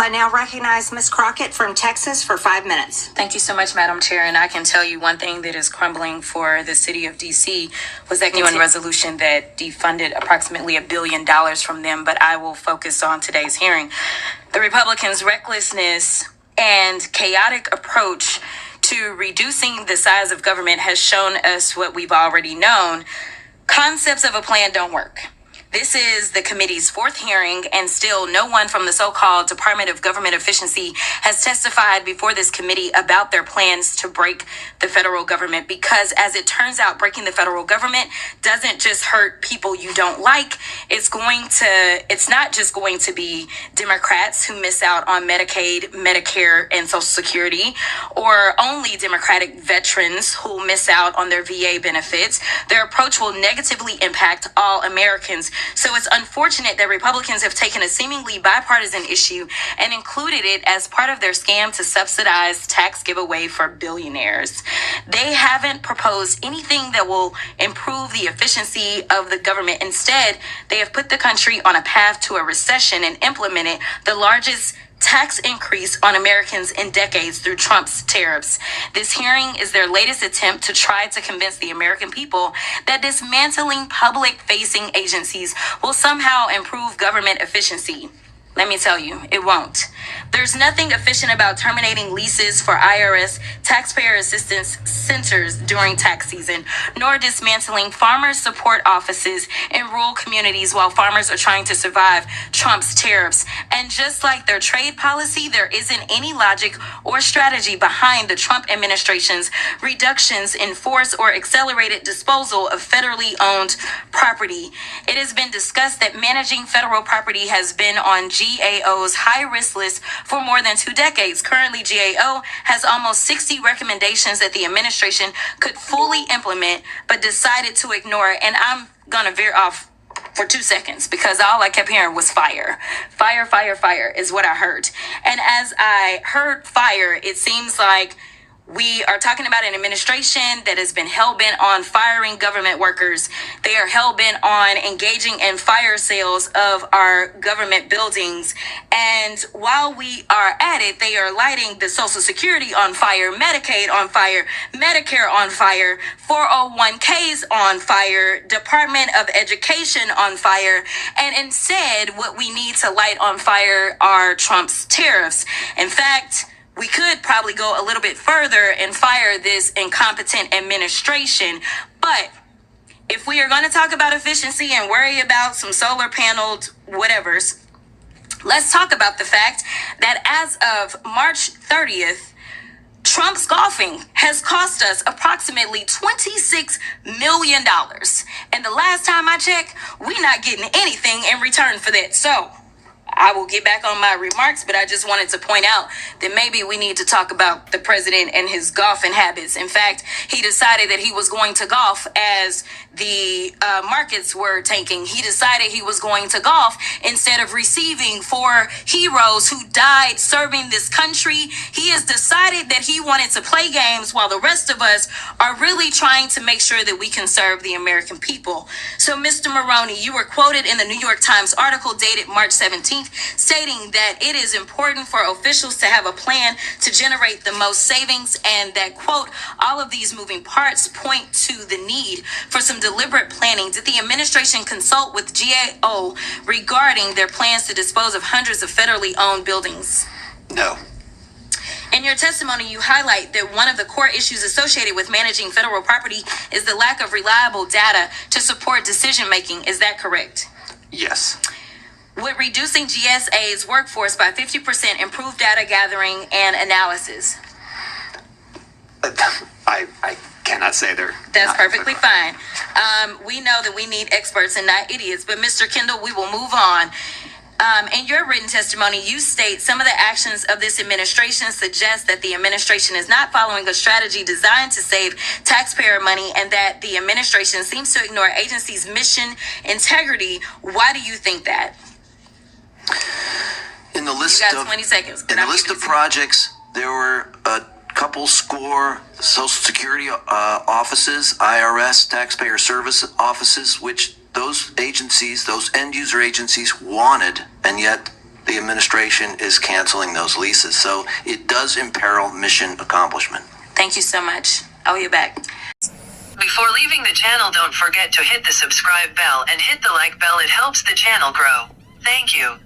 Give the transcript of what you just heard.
I now recognize Ms. Crockett from Texas for 5 minutes. Thank you so much, Madam Chair. And I can tell you one thing that is crumbling for the city of D.C. was that UN resolution that defunded approximately $1 billion from them. But I will focus on today's hearing. The Republicans' recklessness and chaotic approach to reducing the size of government has shown us what we've already known. Concepts of a plan don't work. This is the committee's fourth hearing, and still no one from the so-called Department of Government Efficiency has testified before this committee about their plans to break the federal government, because as it turns out, breaking the federal government doesn't just hurt people you don't like. It's not just going to be Democrats who miss out on Medicaid, Medicare, and Social Security, or only Democratic veterans who miss out on their VA benefits. Their approach will negatively impact all Americans. So it's unfortunate that Republicans have taken a seemingly bipartisan issue and included it as part of their scam to subsidize tax giveaway for billionaires. They haven't proposed anything that will improve the efficiency of the government. Instead, they have put the country on a path to a recession and implemented the largest tax increase on Americans in decades through Trump's tariffs. This hearing is their latest attempt to try to convince the American people that dismantling public-facing agencies will somehow improve government efficiency. Let me tell you, it won't. There's nothing efficient about terminating leases for IRS taxpayer assistance centers during tax season, nor dismantling farmer support offices in rural communities while farmers are trying to survive Trump's tariffs. And just like their trade policy, there isn't any logic or strategy behind the Trump administration's reductions in force or accelerated disposal of federally owned property. It has been discussed that managing federal property has been on GAO's high-risk list for more than 2 decades. Currently, GAO has almost 60 recommendations that the administration could fully implement, but decided to ignore. And I'm going to veer off for 2 seconds because all I kept hearing was fire. Fire, fire, fire is what I heard. And as I heard fire, it seems like we are talking about an administration that has been hell-bent on firing government workers. They are hell-bent on engaging in fire sales of our government buildings. And while we are at it, they are lighting the Social Security on fire, Medicaid on fire, Medicare on fire, 401ks on fire, Department of Education on fire. And instead, what we need to light on fire are Trump's tariffs. In fact, we could probably go a little bit further and fire this incompetent administration. But if we are going to talk about efficiency and worry about some solar paneled whatevers, let's talk about the fact that as of March 30th, Trump's golfing has cost us approximately $26 million. And the last time I checked, we're not getting anything in return for that. So I will get back on my remarks, but I just wanted to point out that maybe we need to talk about the president and his golfing habits. In fact, he decided that he was going to golf as the markets were tanking. He decided he was going to golf instead of receiving 4 heroes who died serving this country. He has decided that he wanted to play games while the rest of us are really trying to make sure that we can serve the American people. So, Mr. Maroney, you were quoted in the New York Times article dated March 17th, stating that it is important for officials to have a plan to generate the most savings, and that, quote, all of these moving parts point to the need for some deliberate planning. Did the administration consult with GAO regarding their plans to dispose of hundreds of federally owned buildings? No. In your testimony, you highlight that one of the core issues associated with managing federal property is the lack of reliable data to support decision-making. Is that correct? Yes. Would reducing GSA's workforce by 50% improve data gathering and analysis? I cannot say there. That's perfectly fine. We know that we need experts and not idiots, but Mr. Kendall, we will move on. In your written testimony, you state some of the actions of this administration suggest that the administration is not following a strategy designed to save taxpayer money, and that the administration seems to ignore agency's mission integrity. Why do you think that? In the list You got 20 seconds. In the list of projects, there were a couple score Social Security offices, IRS, taxpayer service offices, which those agencies, those end user agencies wanted, and yet the administration is canceling those leases. So it does imperil mission accomplishment. Thank you so much. I'll be back. Before leaving the channel, don't forget to hit the subscribe bell and hit the like bell. It helps the channel grow. Thank you.